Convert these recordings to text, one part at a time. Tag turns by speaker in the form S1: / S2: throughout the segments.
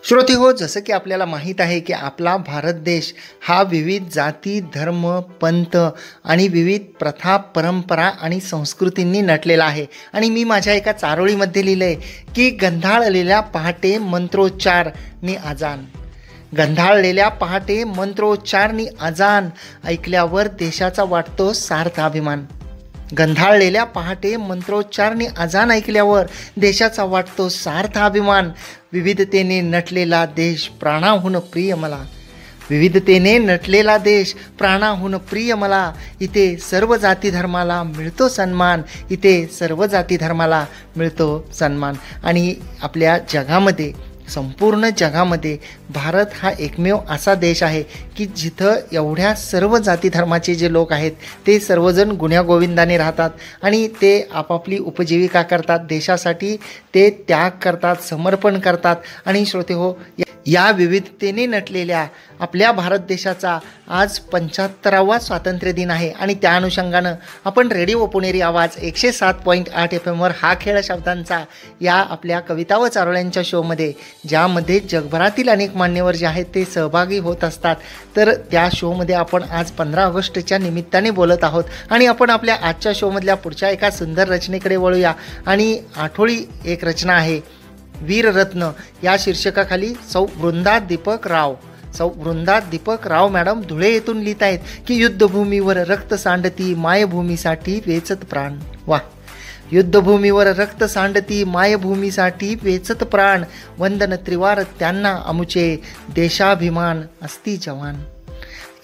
S1: श्रोते हो, जसं की आपल्याला माहीत आहे की आपला भारत देश हा विविध जाती, धर्म, पंथ आणि विविध प्रथा, परंपरा आणि संस्कृतींनी नटलेला आहे. आणि मी माझ्या एका चारोळीमध्ये लिहिलं आहे की गंधाळलेल्या पहाटे मंत्रोच्चारनी अजान. गंधाळलेल्या पहाटे मंत्रोच्चारनी अजान ऐकल्यावर देशाचा वाटतो सार्थ अभिमान. गंधाळलेल्या पहाटे मंत्रोच्चारनी अजान ऐकल्यावर देशाचा वाटतो सार्थ अभिमान. विविधतेने नटलेला देश प्राणाहून प्रिय मला. विविधतेने नटलेला देश प्राणाहून प्रिय मला. इथे सर्व जाती धर्माला मिळतो सन्मान. इथे सर्व जाती धर्माला मिळतो सन्मान. आणि आपल्या जगामध्ये, संपूर्ण जगामध्ये भारत हा एकमेव असा देश आहे की जिथं एवढ्या सर्व जाती धर्माचे जे लोक आहेत ते सर्वजण गुण्यागोविंदाने राहतात आणि ते आपापली उपजीविका करतात. देशासाठी ते त्याग करतात, समर्पण करतात. आणि श्रोते हो, या विविधतेने नटलेल्या आपल्या भारत देशाचा आज 75वा स्वातंत्र्य दिन आहे. आणि त्या अनुषंगानं आपण रेडिओ पुणेरी आवाज 107.8 FM हा खेळ शब्दांचा या आपल्या कविता व चारोळ्यांच्या शोमध्ये, ज्यामध्ये जगभरातील अनेक मान्यवर जे आहेत ते सहभागी होत असतात, तर त्या शोमध्ये आपण आज 15 ऑगस्टच्या निमित्ताने बोलत आहोत. आणि आपण आपल्या आजच्या शोमधल्या पुढच्या एका सुंदर रचनेकडे वळूया. आणि आठवडी एक रचना आहे, वीररत्न या शीर्षकाखाली सौ वृंदा दीपक राव मॅडम धुळे येथून लिहित आहेत की युद्धभूमीवर रक्त सांडती मायभूमीसाठी वेचत प्राण. वा. युद्धभूमीवर रक्त सांडती मायभूमीसाठी वेचत प्राण. वंदन त्रिवार त्यांना अमुचे देशाभिमान असती जवान.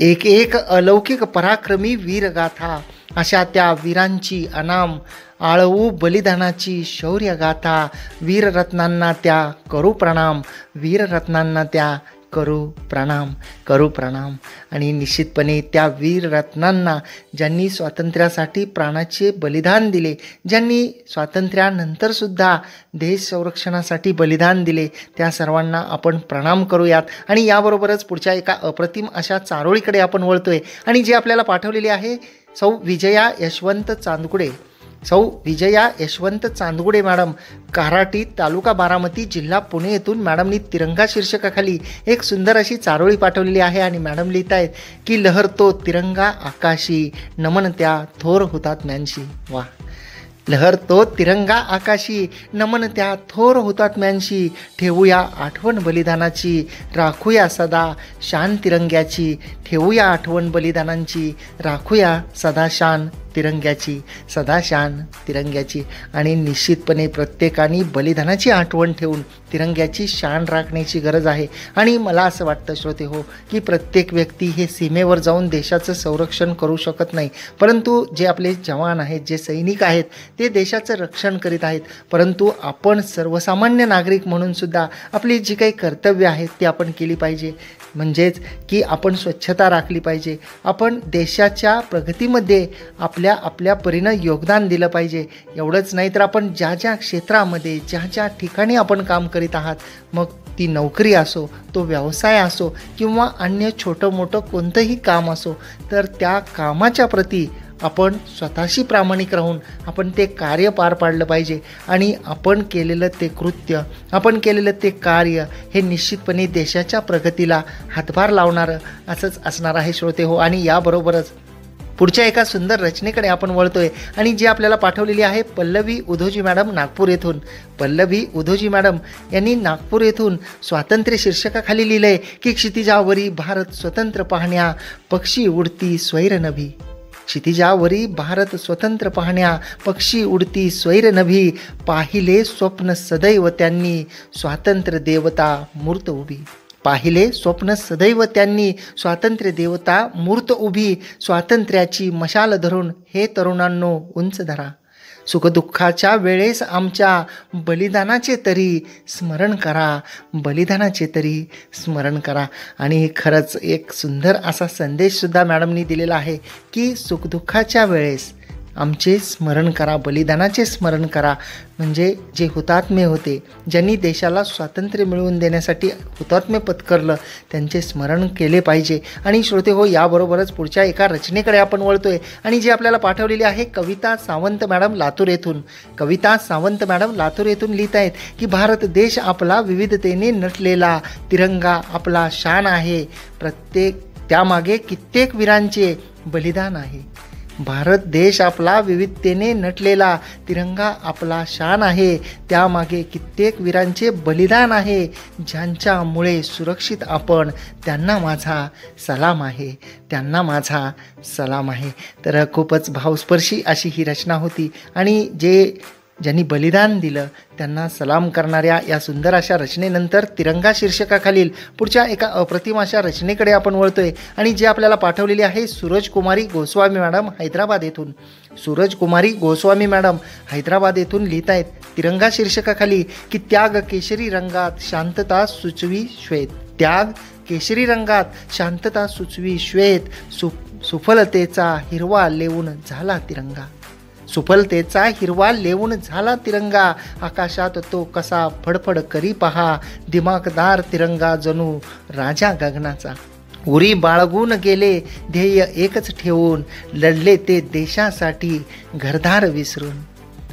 S1: एक एक अलौकिक पराक्रमी वीरगाथा, अशा त्या वीरांची अनाम आळवू बलिदानाची शौर्यगाथा. वीररत्नांना त्या करू प्रणाम. वीररत्नांना त्या करू प्रणाम. आणि निश्चितपणे त्या वीररत्नांना, ज्यांनी स्वातंत्र्यासाठी प्राणाचे बलिदान दिले, ज्यांनी स्वातंत्र्यानंतरसुद्धा देश संरक्षणासाठी बलिदान दिले, त्या सर्वांना आपण प्रणाम करूयात. आणि याबरोबरच पुढच्या एका अप्रतिम अशा चारोळीकडे आपण वळतोय. आणि जे आपल्याला पाठवलेले आहे सौ विजया यशवंत चांदगुडे मॅडम, काराटी, तालुका बारामती, जिल्हा पुणे येथून मॅडमनी तिरंगा शीर्षकाखाली एक सुंदर अशी चारोळी पाठवलेली आहे. आणि मॅडम लिहित आहेत की लहरतो तिरंगा आकाशी, नमन त्या थोर हुतात्म्यांशी. वा. लहरतो तिरंगा आकाशी, नमन त्या थोर हुतात्म्यांशी. ठेवूया आठवण बलिदानाची, राखूया सदा शान तिरंग्याची. ठेवूया आठवण बलिदानांची, राखूया सदा शान तिरंग्याची. आणि निश्चितपणे प्रत्येकाने बलिदानाची आठवण ठेवून तिरंग्याची शान राखण्याची गरज आहे. आणि मला असं वाटतं श्रोते हो, की प्रत्येक व्यक्ती हे सीमेवर जाऊन देशाचं संरक्षण करू शकत नाही, परंतु जे आपले जवान आहेत, जे सैनिक आहेत, ते देशाचं रक्षण करीत आहेत. परंतु आपण सर्वसामान्य नागरिक म्हणून सुद्धा आपली जी काही कर्तव्य आहेत ती आपण केली पाहिजे. म्हणजेच की आपण स्वच्छता राखली पाहिजे. आपण देशाच्या प्रगतीमध्ये आपल्या परीनं योगदान दिलं पाहिजे. एवढंच नाही तर आपण ज्या क्षेत्रामध्ये, ज्या ठिकाणी आपण काम करीत आहात, मग ती नोकरी असो, तो व्यवसाय असो किंवा अन्य छोटं मोठं कोणतंही काम असो, तर त्या कामाच्या प्रती आपण स्वतःशी प्रामाणिक राहून आपण ते कार्य पार पाडलं पाहिजे. आणि आपण केलेलं ते कृत्य, आपण केलेलं ते कार्य हे निश्चितपणे देशाच्या प्रगतीला हातभार लावणारं असंच असणार आहे श्रोते हो. आणि याबरोबरच पुढच्या एका सुंदर रचनेकडे आपण वळतोय. आणि जी आपल्याला पाठवलेली आहे पल्लवी उधोजी मॅडम, नागपूर येथून. पल्लवी उधोजी मॅडम यांनी नागपूर येथून स्वातंत्र्य शीर्षकाखाली लिहिलंय की क्षितिजावरी भारत स्वतंत्र पाहण्या पक्षी उडती स्वैर नभी. क्षितिजावरी भारत स्वतंत्र पाहण्या पक्षी उडती स्वैर नभी. पाहिले स्वप्न सदैव त्यांनी स्वातंत्र्य देवता मूर्त उभी. पाहिले स्वप्न सदैव त्यांनी स्वातंत्र्य देवता मूर्त उभी. स्वातंत्र्याची मशाल धरून हे तरुणांनो उंच धरा. सुखदुःखाच्या वेळेस आमच्या बलिदानाचे तरी स्मरण करा. आणि खरंच एक सुंदर असा संदेशसुद्धा मॅडमनी दिलेला आहे की सुखदुःखाच्या वेळेस आमचे स्मरण करा, बलिदानाचे स्मरण करा. म्हणजे जे हुतात्मे होते, ज्यांनी देशाला स्वातंत्र्य मिळवून देण्यासाठी हुतात्म्य पत्करलं, त्यांचे स्मरण केले पाहिजे. आणि श्रोते हो, याबरोबरच पुढच्या एका रचनेकडे आपण वळतोय आणि जी आपल्याला पाठवलेली आहे कविता सावंत मॅडम लातूर येथून. कविता सावंत मॅडम लातूर येथून लिहित आहेत की भारत देश आपला विविधतेने नटलेला, तिरंगा आपला शान आहे, त्यामागे कित्येक वीरांचे बलिदान आहे. भारत देश आपला विविधतेने नटलेला, तिरंगा आपला शान आहे, त्यामागे कित्येक वीरांचे बलिदान आहे. ज्यांच्यामुळे सुरक्षित आपण, त्यांना माझा सलाम आहे, त्यांना माझा सलाम आहे. तर खूपच भावस्पर्शी अशी ही रचना होती आणि ज्यांनी बलिदान दिलं त्यांना सलाम करणाऱ्या या सुंदर अशा रचनेनंतर तिरंगा शीर्षकाखालील पुढच्या एका अप्रतिम अशा रचनेकडे आपण वळतोय आणि जे आपल्याला पाठवलेली आहे सूरजकुमारी गोस्वामी मॅडम हैदराबाद येथून. सूरजकुमारी गोस्वामी मॅडम हैदराबाद येथून लिहित आहेत तिरंगा शीर्षकाखाली की त्याग केशरी रंगात शांतता सुचवी श्वेत. त्याग केशरी रंगात शांतता सुचवी श्वेत, सुफलतेचा हिरवा लेवून झाला तिरंगा. सुफलतेचा हिरवा लेवून झाला तिरंगा, आकाशात तो कसा फडफड करी पहा, दिमागदार तिरंगा जणू राजा गगनाचा. उरी बाळगून गेले ध्येय एकच ठेवून, लढले ते देशासाठी घरदार विसरून.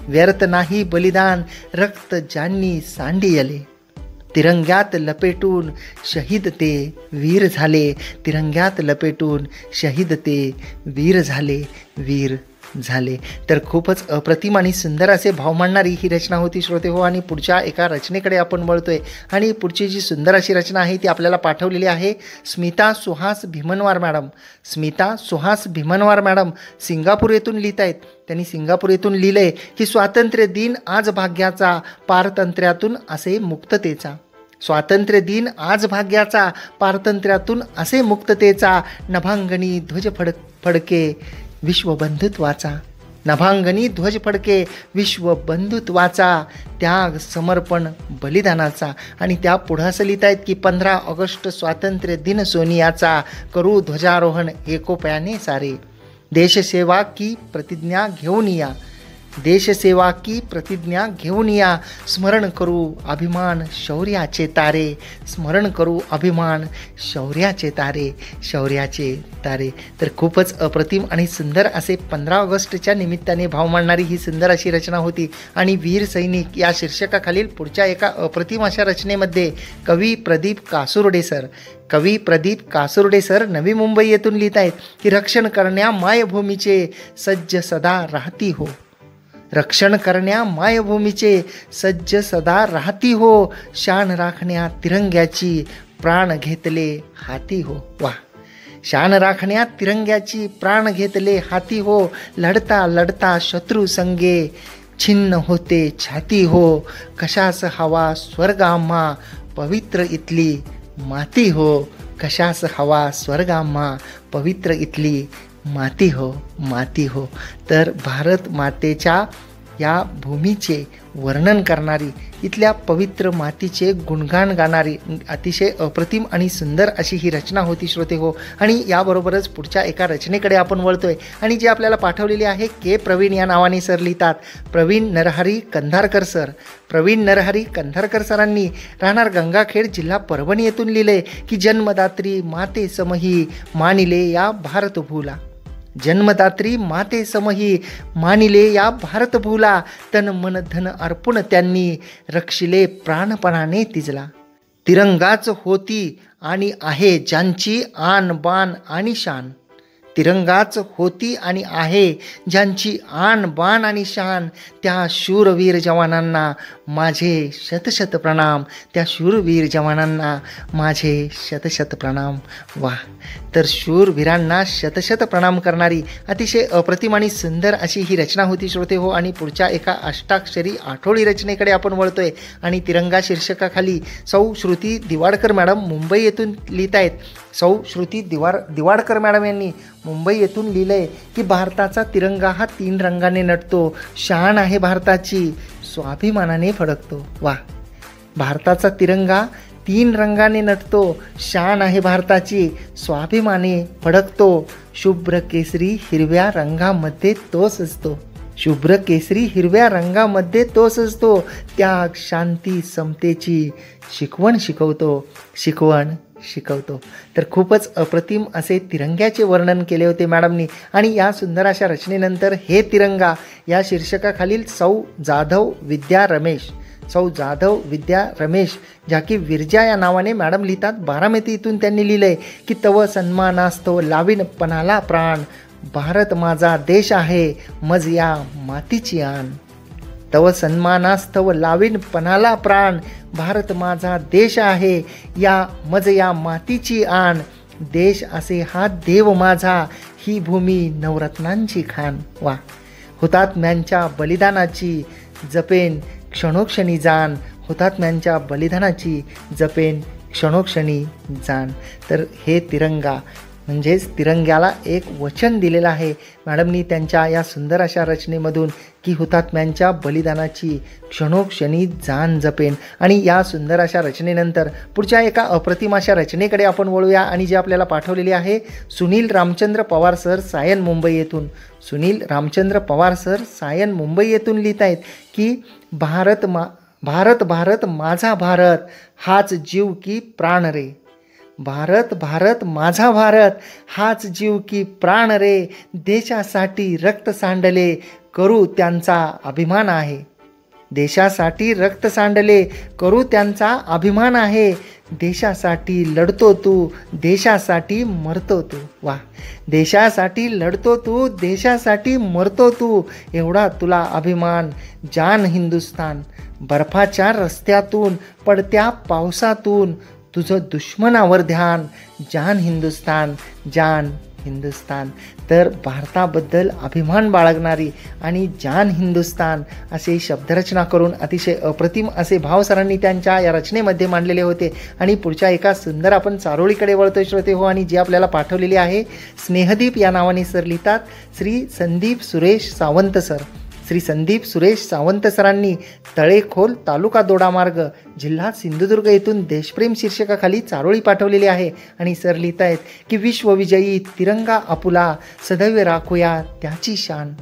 S1: व्यर्थ नाही बलिदान रक्त ज्यांनी सांडियले, तिरंग्यात लपेटून शहीद ते वीर झाले. तिरंग्यात लपेटून शहीद ते वीर झाले, वीर झाले. तर खूपच अप्रतिम आणि सुंदर असे भाव मांडणारी ही रचना होती श्रोते हो. आणि पुढच्या एका रचनेकडे आपण वळतोय आणि पुढची जी सुंदर अशी रचना आहे ती आपल्याला पाठवलेली आहे Smita Suhas Bhimanwar madam. Smita Suhas Bhimanwar madam Singapore येथून लिहित आहेत. त्यांनी सिंगापूर येथून लिहिलंय की स्वातंत्र्य दिन आज भाग्याचा, पारतंत्र्यातून असे मुक्ततेचा. स्वातंत्र्य दिन आज भाग्याचा, पारतंत्र्यातून असे मुक्ततेचा. नभांगणी ध्वज फडके विश्वबंधुत्वाचा. नभांगणी ध्वज फडके विश्वबंधुत्वाचा. त्याग समर्पण बलिदानाचा. आणि त्या पुढं असं लिहित आहेत की 15 ऑगस्ट स्वातंत्र्य दिन सोनियाचा, करू ध्वजारोहण एकोप्याने सारे. देशसेवा की प्रतिज्ञा घेऊन या, देशसेवा की प्रतिज्ञा घेऊन या. स्मरण करू अभिमान शौर्याचे तारे, स्मरण करू अभिमान शौर्याचे तारे, शौर्याचे तारे. तर खूपच अप्रतिम आणि सुंदर असे 15 ऑगस्टच्या निमित्ताने भाव मांडणारी ही सुंदर अशी रचना होती. आणि वीर सैनिक या शीर्षकाखालील पुढच्या एका अप्रतिम अशा रचनेमध्ये कवी प्रदीप कासुर्डे सर नवी मुंबई येथून लिहित आहेत की रक्षण करण्या मायभूमीचे सज्ज सदा राहती हो. रक्षण करण्या मायभूमीचे सज्ज सदा राहती हो. शान राखण्या तिरंग्याची प्राण घेतले हाती हो. वा. शान राखण्या तिरंग्याची प्राण घेतले हाती हो. लढता लढता शत्रू संगे छिन्न होते छाती हो. कशास हवा स्वर्ग आम्हा पवित्र इथली माती हो. कशास हवा स्वर्ग आम्हा पवित्र इथली माती हो, माती हो. तर भारत मातेच्या या भूमीचे वर्णन करणारी, इथल्या पवित्र मातीचे गुणगान गाणारी अतिशय अप्रतिम आणि सुंदर अशी ही रचना होती श्रोते हो. आणि याबरोबरच पुढच्या एका रचनेकडे आपण वळतोय आणि जी आपल्याला पाठवलेली आहे के प्रवीण या नावाने सर लिहितात. प्रवीण नरहरी कंधारकर सर. प्रवीण नरहरी कंधारकर सरांनी राहणार गंगाखेड जिल्हा परभणी येथून लिहिले की जन्मदात्री माते समही मानिले या भारतभूला. जन्मदात्री माते समही मानिले या भारतभूला. तन मन धन अर्पुण त्यांनी रक्षिले प्राणपणाने तिजला. तिरंगाच होती आणि आहे ज्यांची आन बान आणि शान. तिरंगाच होती आणि आहे ज्यांची आन बान आणि शान. त्या शूरवीर जवानांना माझे शतशत प्रणाम. त्या शूरवीर जवानांना माझे शतशत प्रणाम. वा. तर शूरवीरांना शतशत प्रणाम करणारी अतिशय अप्रतिम आणि सुंदर अशी ही रचना होती श्रोते हो. आणि पुढच्या एका अष्टाक्षरी आठवडी रचनेकडे आपण वळतोय आणि तिरंगा शीर्षकाखाली सौ श्रुती दिवाडकर मॅडम मुंबई येथून लिहित आहेत. सौ श्रुती दिवाडकर मॅडम यांनी मुंबई येथून लिहिलंय की भारताचा तिरंगा हा 3 रंगाने नटतो. शान आहे भारताची, स्वाभिमानाने फडकतो. वा. भारताचा तिरंगा तीन रंगाने नटतो, शान आहे भारताची, स्वाभिमानी फडकतो, शुभ्र केसरी हिरव्या रंगामध्ये तोच असतो. शुभ्र केसरी हिरव्या रंगामध्ये तोच असतो. त्याग, शांती, समतेची शिकवण शिकवतो. तर खूपच अप्रतिम असे तिरंग्याचे वर्णन केले होते मॅडमनी. आणि या सुंदर अशा रचनेनंतर हे तिरंगा या शीर्षकाखालील सौ जाधव विद्या रमेश ज्या की विरजा या नावाने मॅडम लिहितात. बारामती इथून त्यांनी लिहिलंय की तव सन्मानास्तव लावीन पणाला प्राण, भारत माझा देश आहे मज या मातीची आण. तव सन्मानास्तव लावीन पणाला प्राण, भारत माझा देश आहे या मातीची आण. देश असे हा देव माझा, ही भूमी नवरत्नांची खाण. वा. हुतात्म्यांच्या बलिदानाची जपेन क्षणोक्षणी जाण, हुतात्म्यांच्या बलिदानाची जपेन क्षणोक्षणी जाण. तर हे तिरंगा म्हणजेच तिरंग्याला एक वचन दिलेलं आहे मॅडमनी त्यांच्या या सुंदर अशा रचनेमधून की हुतात्म्यांच्या बलिदानाची क्षणोक्षणी जाण जपेन. आणि या सुंदर अशा रचनेनंतर पुढच्या एका अप्रतिम अशा रचनेकडे आपण वळूया. आणि जे आपल्याला पाठवलेली आहे सुनील रामचंद्र पवार सर, सायन मुंबई येथून. सुनील रामचंद्र पवार सर, सायन मुंबई येथून लिहित आहेत की भारत माझा भारत, हाच जीव की प्राण रे. भारत माझा भारत, हाच जीव की प्राण रे. देशासाठी रक्त सांडले, करू त्यांचा अभिमान आहे. देशासाठी रक्त सांडले, करू त्यांचा अभिमान आहे. देशासाठी लढतो तू, देशासाठी मरतो तू. वा. देशासाठी लढतो तू, देशासाठी मरतो तू, एवढा तुला अभिमान. जान हिंदुस्तान, बर्फाच्या रस्त्यातून, पडत्या पावसातून, तुझं दुश्मनावर ध्यान. जान हिंदुस्तान, जान हिंदुस्तान. तर भारताबद्दल अभिमान बाळगणारी आणि जान हिंदुस्तान असे शब्दरचना करून अतिशय अप्रतिम असे भाव सरांनी त्यांच्या या रचनेमध्ये मांडलेले होते. आणि पुढच्या एका सुंदर आपण चारोळीकडे वळतोय श्रोते हो. आणि जी आपल्याला पाठवलेली आहे स्नेहदीप या नावाने सर लिहितात. श्री संदीप सुरेश सावंत सरांनी तळेखोल, तालुका दोडामार्ग, जिल्हा सिंधुदुर्ग येथून देशप्रेम शीर्षकाखाली चारोळी पाठवलेली आहे. आणि सर लिहित आहेत की विश्वविजयी तिरंगा आपुला, सदैव राखूया त्याची शान.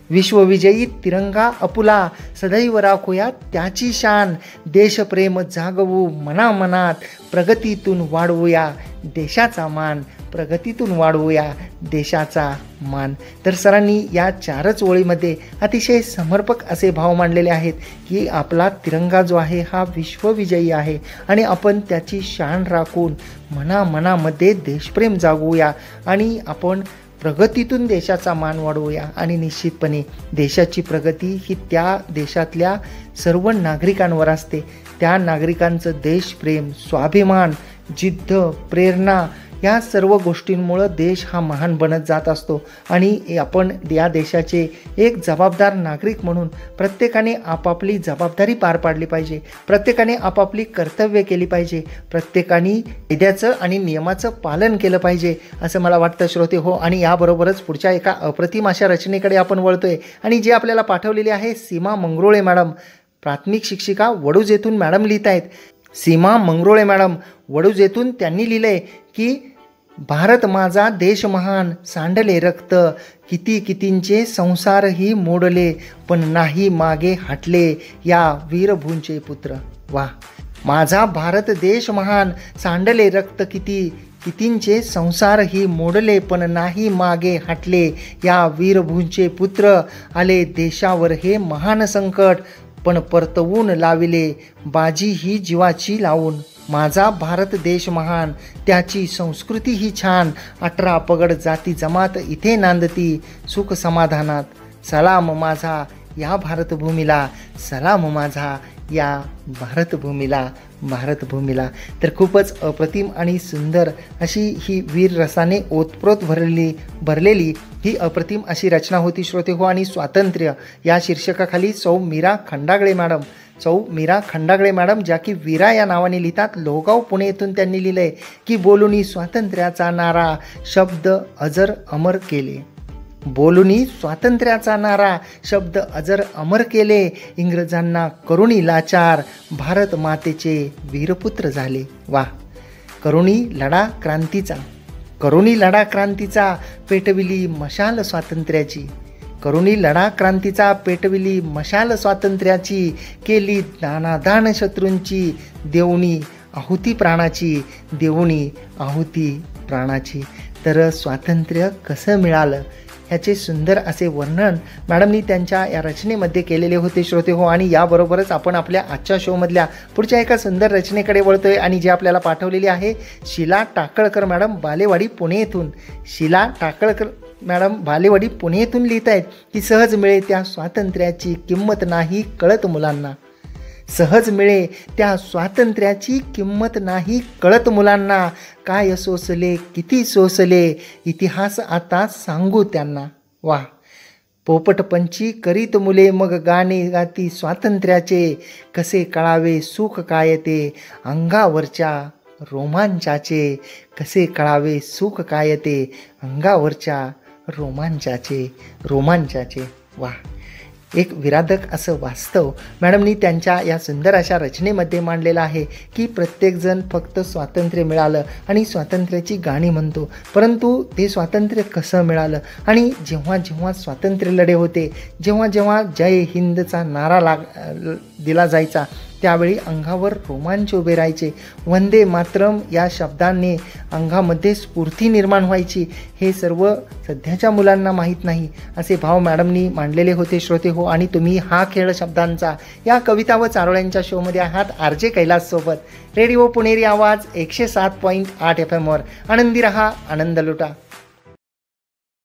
S1: विश्वविजयी तिरंगा आपुला, सदैव राखूया त्याची शान. देशप्रेम जागवू मनामनात, प्रगतीतून वाढवूया देशाचा मान. प्रगतीतून वाढवूया देशाचा मान. तर सरांनी या चारच ओळीमध्ये अतिशय समर्पक असे भाव मांडलेले आहेत की आपला तिरंगा जो आहे हा विश्वविजयी आहे आणि आपण त्याची शान राखून मनामध्ये देशप्रेम जागवूया आणि आपण प्रगतीतून देशाचा मान वाढवूया. आणि निश्चितपणे देशाची प्रगती ही त्या देशातल्या सर्व नागरिकांवर असते. त्या नागरिकांचं देशप्रेम, स्वाभिमान, जिद्द, प्रेरणा या सर्व गोष्टींमुळं देश हा महान बनत जात असतो. आणि आपण या देशाचे एक जबाबदार नागरिक म्हणून प्रत्येकाने आपापली जबाबदारी पार पाडली पाहिजे. प्रत्येकाने आपापली कर्तव्य केली पाहिजे. प्रत्येकाने कायद्याचं आणि नियमाचं पालन केलं पाहिजे असं मला वाटतं श्रोते हो. आणि याबरोबरच पुढच्या एका अप्रतिम अशा रचनेकडे आपण वळतोय. आणि जे आपल्याला पाठवलेले आहे सीमा मंगरुळे मॅडम, प्राथमिक शिक्षिका, वडूज येथून मॅडम लिहित आहेत. सीमा मंगरुळे मॅडम, वडूज येथून त्यांनी लिहिलंय की भारत माझा देश महान, सांडले रक्त, कितींचे संसारही मोडले, पण नाही मागे हटले या वीरभूंचे पुत्र. वा. माझा भारत देश महान, सांडले रक्त कितींचे संसारही मोडले, पण नाही मागे हटले या वीरभूंचे पुत्र. आले देशावर हे महान संकट, पण परतवून लाविले बाजी ही जीवाची लावून. माझा भारत देश महान, त्याची संस्कृती ही छान, 18 पगड जाती जमात इथे नांदती, सुख समाधानात. सलाम माझा या भारतभूमीला, सलाम माझा या भारतभूमीला. तर खूपच अप्रतिम आणि सुंदर अशी ही वीर रसाने ओतप्रोत भरलेली ही अप्रतिम अशी रचना होती श्रोते हो. आणि स्वातंत्र्य या शीर्षकाखाली सौ मीरा खंडागळे मॅडम ज्या की वीरा या नावाने लिहितात. लोहगाव पुणे येथून त्यांनी लिहिलंय की बोलुनी स्वातंत्र्याचा नारा, शब्द अजर अमर केले. बोलुनी स्वातंत्र्याचा नारा, शब्द अजर अमर केले, इंग्रजांना करुणी लाचार, भारत मातेचे वीरपुत्र झाले. वा. करुणी लढा क्रांतीचा, करुणी लढा क्रांतीचा, पेटविली मशाल स्वातंत्र्याची, करुणी लढा क्रांतीचा, पेटविली मशाल स्वातंत्र्याची, केली दानादान शत्रूंची, देऊनी आहुती प्राणाची, देऊनी आहुती प्राणाची. तर स्वातंत्र्य कसं मिळालं ह्याचे सुंदर असे वर्णन मॅडमनी त्यांच्या या रचनेमध्ये केलेले होते श्रोते हो. आणि याबरोबरच आपण आपल्या आजच्या शोमधल्या पुढच्या एका सुंदर रचनेकडे वळतोय आणि जी आपल्याला पाठवलेली आहे शीला टाकळकर मॅडम, बालेवाडी पुणे येथून. शीला टाकळकर मॅडम बालेवाडी पुणे येथून लिहित आहेत की सहज मिळे त्या स्वातंत्र्याची किंमत नाही कळत मुलांना, सहज मिळे त्या स्वातंत्र्याची किंमत नाही कळत मुलांना, काय सोसले किती सोसले इतिहास आता सांगू त्यांना. वा. पोपटपंची करीत मुले मग गाणे गाती स्वातंत्र्याचे, कसे कळावे सुख काय ते अंगावरच्या रोमांचाचे, कसे कळावे सुख काय ते अंगावरच्या रोमांचाचे, रोमांचाचे. वा. एक विराधक असं वास्तव मॅडमनी त्यांच्या या सुंदर अशा रचनेमध्ये मांडलेलं आहे की प्रत्येकजण फक्त स्वातंत्र्य मिळालं आणि स्वातंत्र्याची गाणी म्हणतो, परंतु ते स्वातंत्र्य कसं मिळालं आणि जेव्हा जेव्हा स्वातंत्र्य लढे होते, जेव्हा जेव्हा जय हिंदचा नारा दिला जायचा त्यावेळी अंगावर रोमांच उभे राहायचे, वंदे मातरम या शब्दांनी अंगामध्ये स्फूर्ती निर्माण व्हायची. हे सर्व सध्याच्या मुलांना माहीत नाही असे भाव मॅडमनी मांडलेले होते श्रोते हो. आणि तुम्ही हा खेळ शब्दांचा या कविता व चारोळ्यांच्या शोमध्ये आहात RJ कैलाससोबत. रेडिओ पुणेरी आवाज 107.8 FM वर आनंदी रहा, आनंद लुटा.